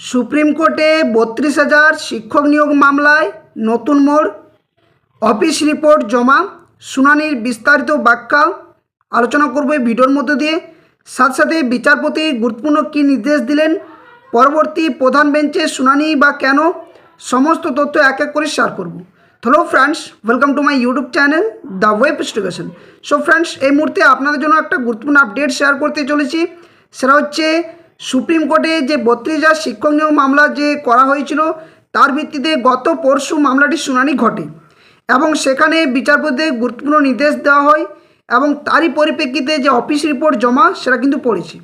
Supreme কোর্টে ৩২,০০০ শিক্ষক নিয়োগ মামলায় নতুন মোড়। অফিস রিপোর্ট জমা, শুনানির বিস্তারিত ব্যাখ্যা আলোচনা করব এই ভিডিওর মধ্যে দিয়ে। সাথে সাথে বিচারপতি গুরুত্বপূর্ণ কী নির্দেশ দিলেন, পরবর্তী প্রধান বেঞ্চে শুনানি বা কেন, সমস্ত তথ্য এক এক করে শেয়ার করব। Hello friends, welcome to my YouTube channel the web education. So friends, এই মুহূর্তে আপনাদের জন্য একটা গুরুত্বপূর্ণ আপডেট শেয়ার করতে চলেছি। সেটা হচ্ছে সুপ্রিম কোর্টে যে ৩২,০০০ শিক্ষক নিয়োগ মামলা যে করা হয়েছিল, তার ভিত্তিতে গত পরশু মামলাটির শুনানি ঘটে এবং সেখানে বিচারপতিদের গুরুত্বপূর্ণ নির্দেশ দেওয়া হয় এবং তারই পরিপ্রেক্ষিতে যে অফিস রিপোর্ট জমা সেটা কিন্তু পড়েছে।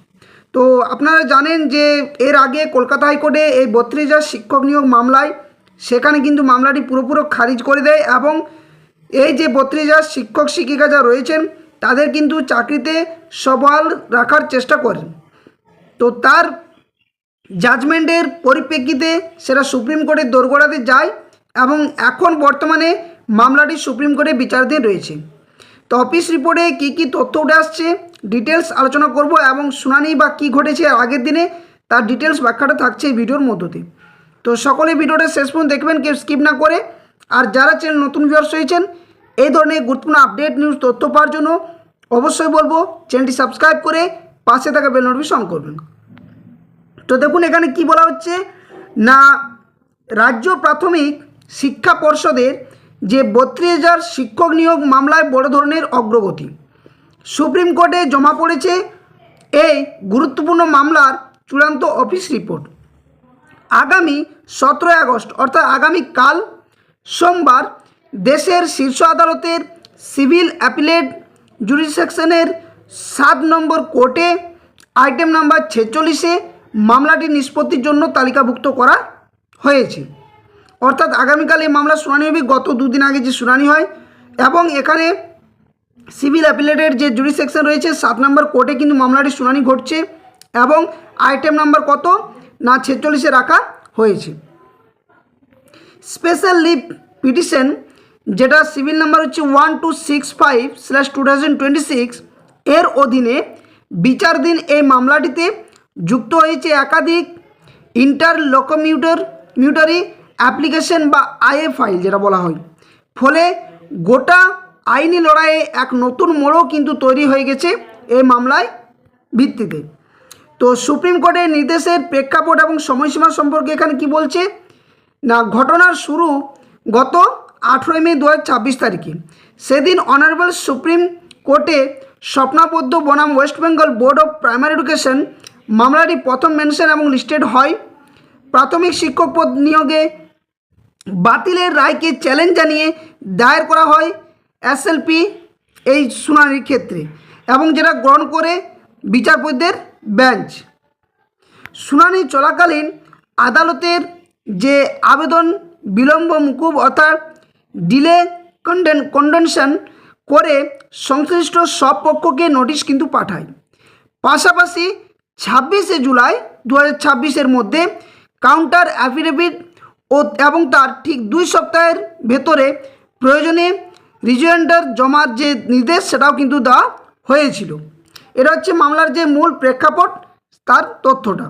তো আপনারা জানেন যে এর আগে কলকাতা হাইকোর্টে এই ৩২,০০০ শিক্ষক নিয়োগ মামলায় সেখানে কিন্তু মামলাটি পুরোপুরি খারিজ করে দেয় এবং এই যে ৩২,০০০ শিক্ষক শিক্ষিকা যা রয়েছেন তাদের কিন্তু চাকরিতে সবহাল রাখার চেষ্টা করেন। তো তার জাজমেন্টের পরিপ্রেক্ষিতে সেটা সুপ্রিম কোর্টের দোরগোড়াতে যায় এবং এখন বর্তমানে মামলাটি সুপ্রিম কোর্টে বিচারাধীন রয়েছে। তো অফিস রিপোর্টে কী কী তথ্য উঠে আসছে ডিটেলস আলোচনা করব এবং শুনানি বা কী ঘটেছে আগের দিনে তার ডিটেলস ব্যাখ্যাটা থাকছে এই ভিডিওর মধ্যে। তো সকলে ভিডিওটা শেষ পর্যন্ত দেখবেন, কেউ স্কিপ না করে। আর যারা চ্যানেল নতুন ভিউয়ার্স হয়েছেন এই ধরনের গুরুত্বপূর্ণ আপডেট নিউজ তথ্য পাওয়ার জন্য অবশ্যই বলবো চ্যানেলটি সাবস্ক্রাইব করে পাশে থাকা বেল নোটিফিকেশন অন করবেন। তো দেখুন এখানে কি বলা হচ্ছে না, রাজ্য প্রাথমিক শিক্ষা পর্ষদের যে ৩২,০০০ শিক্ষক নিয়োগ মামলায় বড় ধরনের অগ্রগতি। সুপ্রিম কোর্টে জমা পড়েছে এই গুরুত্বপূর্ণ মামলার চূড়ান্ত অফিস রিপোর্ট। আগামী ১৭ আগস্ট অর্থাৎ আগামীকাল সোমবার দেশের শীর্ষ আদালতের সিভিল অ্যাপিলেট জুরিসডিকশনের ৭ নম্বর কোর্টে আইটেম নাম্বার ৪৬-এ মামলাটি নিষ্পত্তির জন্য তালিকাভুক্ত করা হয়েছে। অর্থাৎ আগামীকাল এই মামলার শুনানি হবে, গত দুদিন আগে যে শুনানি হয়। এবং এখানে সিভিল অ্যাপিলেটের যে জুরিসডিকশন রয়েছে ৭ নম্বর কোর্টে কিন্তু মামলাটির শুনানি ঘটছে এবং আইটেম নাম্বার কত না ৪৬-এ রাখা হয়েছে। স্পেশাল লিভ পিটিশন যেটা সিভিল নাম্বার হচ্ছে 1265/2026 এর অধীনে বিচারাধীন এই মামলাটিতে যুক্ত হয়েছে একাধিক ইন্টারলোকুটরি অ্যাপ্লিকেশন বা আইএ ফাইল যেটা বলা হয়। ফলে গোটা আইনি লড়াইয়ে এক নতুন মোড়ও কিন্তু তৈরি হয়ে গেছে এই মামলায় ভিত্তিতে। তো সুপ্রিম কোর্টের নির্দেশের প্রেক্ষাপট এবং সময়সীমা সম্পর্কে এখানে কি বলছে না, ঘটনার শুরু গত 18 মে 2026 তারিখে। সেদিন অনারেবল সুপ্রিম কোর্টে স্বপ্নাবদ্ধ বনাম West Bengal board of primary education মামলাটি প্রথম মেনশন এবং লিস্টেড হয়। প্রাথমিক শিক্ষক পদ নিয়োগে বাতিলের রায়কে চ্যালেঞ্জ জানিয়ে দায়ের করা হয় এসএলপি এই শুনানির ক্ষেত্রে এবং যেটা গ্রহণ করে বিচারপতিদের বেঞ্চ। শুনানি চলাকালীন আদালতের যে আবেদন বিলম্ব মুকুব অর্থাৎ ডিলে কন্ডেনশন করে সংশ্লিষ্ট সব পক্ষকে নোটিশ কিন্তু পাঠায়। পাশাপাশি 26শে জুলাই 2026-এর মধ্যে কাউন্টার অ্যাফিডেভিট এবং তার ঠিক 2 সপ্তাহের ভেতরে প্রয়োজনে রিজয়েন্ডার জমার যে নির্দেশ সেটাও কিন্তু দেওয়া হয়েছিল। এটা হচ্ছে মামলার যে মূল প্রেক্ষাপট তার তথ্যটা।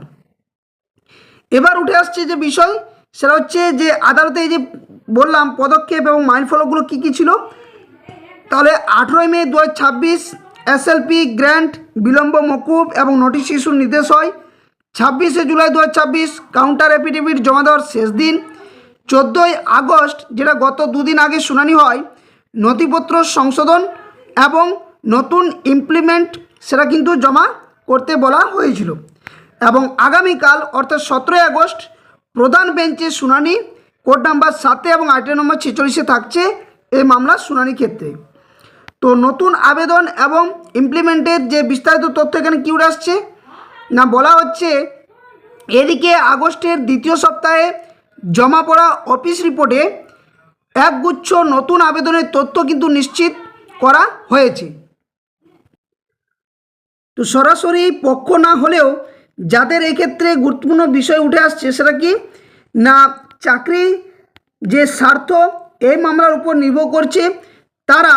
এবার উঠে আসছে যে বিষয় সেটা হচ্ছে যে আদালতে এই যে বললাম পদক্ষেপ এবং মাইল ফলোগুলো কী কী ছিল। তাহলে 18 মে 2026 এসএলপি গ্র্যান্ট বিলম্ব মকুব এবং নোটিশ ইস্যুর নির্দেশ হয়। 26শে জুলাই 2026 কাউন্টার অ্যাফিডেভিট জমা দেওয়ার শেষ দিন। 14ই আগস্ট যেটা গত দুদিন আগে শুনানি হয়, নথিপত্র সংশোধন এবং নতুন ইমপ্লিমেন্ট সেটা কিন্তু জমা করতে বলা হয়েছিল এবং আগামীকাল অর্থাৎ 17 আগস্ট প্রধান বেঞ্চে শুনানি কোর্ট নাম্বার 7 এবং আইটেম নম্বর 46-এ থাকছে এই মামলার শুনানি ক্ষেত্রে। তো নতুন আবেদন এবং ইমপ্লিমেন্টের যে বিস্তারিত তথ্য এখানে কী উঠে আসছে না, বলা হচ্ছে এদিকে আগস্টের দ্বিতীয় সপ্তাহে জমা পড়া অফিস রিপোর্টে একগুচ্ছ নতুন আবেদনের তথ্য কিন্তু নিশ্চিত করা হয়েছে। তো সরাসরি পক্ষ না হলেও যাদের এক্ষেত্রে গুরুত্বপূর্ণ বিষয় উঠে আসছে সেটা কি না, চাকরি যে স্বার্থ এই মামলার উপর নির্ভর করছে তারা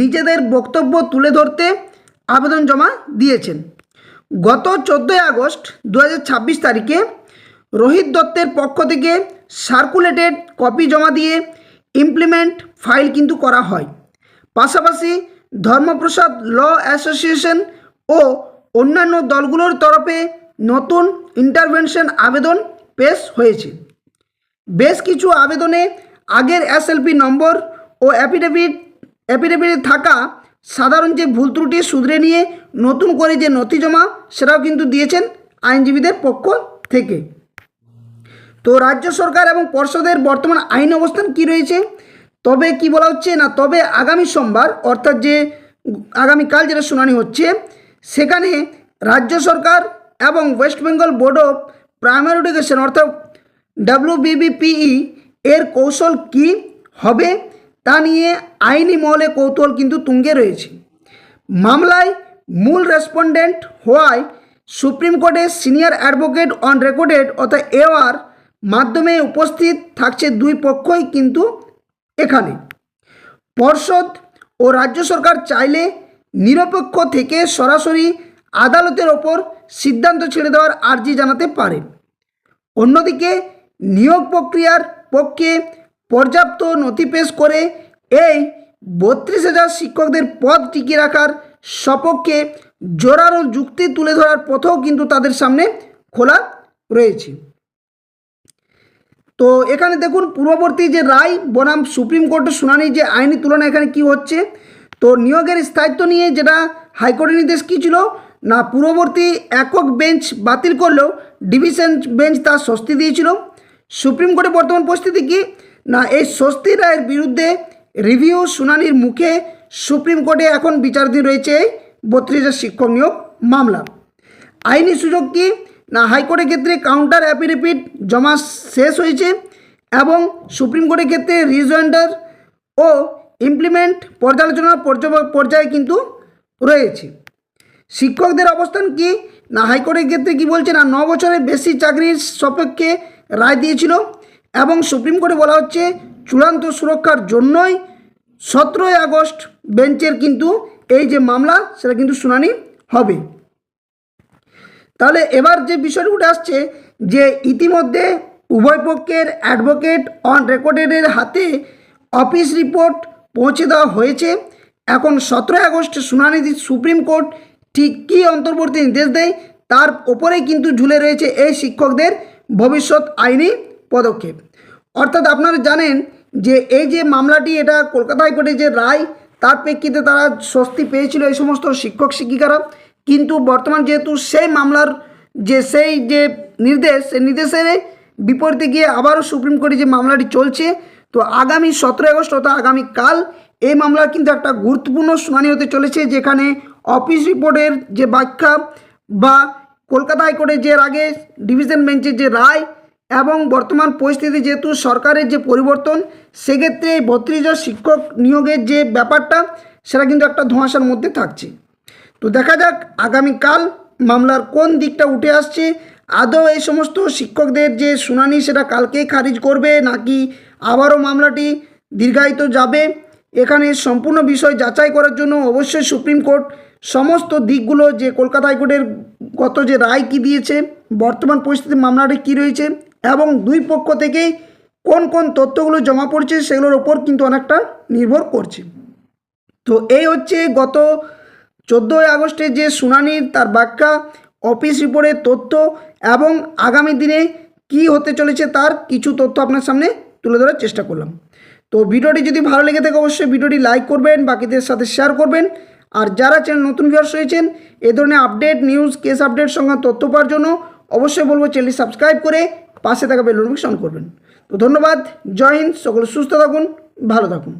নিজেদের বক্তব্য তুলে ধরতে আবেদন জমা দিয়েছেন। গত 14 আগস্ট 2026 তারিখে রোহিত দত্তের পক্ষ থেকে সার্কুলেটেড কপি জমা দিয়ে ইমপ্লিমেন্ট ফাইল কিন্তু করা হয়। পাশাপাশি ধর্মপ্রসাদ ল অ্যাসোসিয়েশন ও অন্যান্য দলগুলোর তরফে নতুন ইন্টারভেনশন আবেদন পেশ হয়েছে। বেশ কিছু আবেদনে আগের এসএলপি নম্বর ও অ্যাফিডেভিটে থাকা সাধারণ যে ভুল ত্রুটি শুধরে নিয়ে নতুন করে যে নথি জমা সেটাও কিন্তু দিয়েছেন আইনজীবীদের পক্ষ থেকে। তো রাজ্য সরকার এবং পর্ষদের বর্তমান আইন অবস্থান কি রয়েছে, তবে কি বলা হচ্ছে না, তবে আগামী সোমবার অর্থাৎ যে আগামীকাল যেটা শুনানি হচ্ছে সেখানে রাজ্য সরকার এবং West Bengal board of primary education অর্থাৎ WBBPE এর কৌশল কি হবে তা নিয়ে আইনি মহলে কৌতূহল কিন্তু তুঙ্গে রয়েছে। মামলায় মূল রেসপন্ডেন্ট হওয়ায় সুপ্রিম কোর্টের সিনিয়র অ্যাডভোকেট অন রেকর্ডেড অর্থাৎ AOR মাধ্যমে উপস্থিত থাকছে দুই পক্ষই কিন্তু এখানে। পর্ষদ ও রাজ্য সরকার চাইলে নিরপেক্ষ থেকে সরাসরি আদালতের ওপর সিদ্ধান্ত ছেড়ে দেওয়ার আর্জি জানাতে পারে। অন্যদিকে নিয়োগ প্রক্রিয়ার পক্ষে পর্যাপ্ত নথি পেশ করে এই 32,000 শিক্ষকদের পদ টিকিয়ে রাখার সপক্ষে জোরালো যুক্তি তুলে ধরার পথও কিন্তু তাদের সামনে খোলা রয়েছে। তো এখানে দেখুন পূর্ববর্তী যে রায় বনাম সুপ্রিম কোর্টের শুনানি যে আইনি তুলনা এখানে কি হচ্ছে, তো নিয়োগের স্থায়িত্ব নিয়ে যেটা হাইকোর্টের নির্দেশ কী ছিল না, পূর্ববর্তী একক বেঞ্চ বাতিল করলেও ডিভিশন বেঞ্চ তার স্বস্তি দিয়েছিল। সুপ্রিম কোর্টে বর্তমান পরিস্থিতি কি না, এই স্বস্তি রায়ের বিরুদ্ধে রিভিউ শুনানির মুখে সুপ্রিম কোর্টে এখন বিচারাধীন রয়েছে এই 32,000 শিক্ষক নিয়োগ মামলা। আইনি সুযোগ কি না, হাইকোর্টের ক্ষেত্রে কাউন্টার অ্যাফিডেভিট জমা শেষ হয়েছে এবং সুপ্রিম কোর্টের ক্ষেত্রে রিজয়েন্ডার ও ইমপ্লিমেন্ট পর্যালোচনার পর্যায়ে কিন্তু রয়েছে। শিক্ষকদের অবস্থান কি না, হাইকোর্টের ক্ষেত্রে কি বলছে না, 9 বছরের বেশি চাকরির সপক্ষে রায় দিয়েছিল এবং সুপ্রিম কোর্টে বলা হচ্ছে চূড়ান্ত সুরক্ষার জন্যই 17 আগস্ট বেঞ্চের কিন্তু এই যে মামলা সেটা কিন্তু শুনানি হবে। তাহলে এবার যে বিষয়টা উঠে আসছে যে ইতিমধ্যে উভয় পক্ষের অ্যাডভোকেট অন রেকর্ডেডের হাতে অফিস রিপোর্ট পৌঁছে দেওয়া হয়েছে। এখন 17 আগস্ট শুনানি সুপ্রিম কোর্ট ঠিক কী অন্তর্বর্তী নির্দেশ দেয় তার ওপরেই কিন্তু ঝুলে রয়েছে এই শিক্ষকদের ভবিষ্যৎ আইনি পদক্ষেপ। অর্থাৎ আপনারা জানেন যে এই যে মামলাটি এটা কলকাতা হাইকোর্টের যে রায় তার প্রেক্ষিতে তারা স্বস্তি পেয়েছিল এই সমস্ত শিক্ষক শিক্ষিকারা, কিন্তু বর্তমান যেহেতু সেই মামলার সেই নির্দেশ, সেই নির্দেশের বিপরীতে গিয়ে আবারও সুপ্রিম কোর্টে যে মামলাটি চলছে, তো আগামী 17 আগস্ট অর্থাৎ আগামীকাল এই মামলার কিন্তু একটা গুরুত্বপূর্ণ শুনানি হতে চলেছে, যেখানে অফিস রিপোর্টের যে ব্যাখ্যা বা কলকাতা হাইকোর্টের যে আগে ডিভিশন বেঞ্চের যে রায় এবং বর্তমান পরিস্থিতি যেহেতু সরকারের যে পরিবর্তন, সেক্ষেত্রে 32,000 শিক্ষক নিয়োগের যে ব্যাপারটা সেটা কিন্তু একটা ধোঁয়াশার মধ্যে থাকছে। তো দেখা যাক আগামীকাল মামলার কোন দিকটা উঠে আসছে, আদৌ এই সমস্ত শিক্ষকদের যে শুনানি সেটা কালকেই খারিজ করবে নাকি আবারও মামলাটি দীর্ঘায়িত যাবে। এখানে সম্পূর্ণ বিষয় যাচাই করার জন্য অবশ্যই সুপ্রিম কোর্ট সমস্ত দিকগুলো যে কলকাতা হাইকোর্টের গত যে রায় কী দিয়েছে, বর্তমান পরিস্থিতি মামলাটি কী রয়েছে এবং দুই পক্ষ থেকেই কোন কোন তথ্যগুলো জমা পড়ছে সেগুলোর ওপর কিন্তু অনেকটা নির্ভর করছে। তো এই হচ্ছে গত 14 আগস্টের যে শুনানি তার ব্যাখ্যা, অফিস রিপোর্টের তথ্য এবং আগামী দিনে কি হতে চলেছে তার কিছু তথ্য আপনার সামনে তুলে ধরার চেষ্টা করলাম। তো ভিডিওটি যদি ভালো লেগে থাকে অবশ্যই ভিডিওটি লাইক করবেন, বাকিদের সাথে শেয়ার করবেন। আর যারা চ্যানেল নতুন ভিউয়ার্স হয়েছেন এই ধরনের আপডেট নিউজ কেস আপডেট সঙ্গে তথ্য পাওয়ার জন্য অবশ্যই বলবো চ্যানেলটি সাবস্ক্রাইব করে পাশে থাকা বেল নোটিফিকেশন অন করবেন। তো ধন্যবাদ, জয় হিন্দ, সকলে সুস্থ থাকুন, ভালো থাকুন।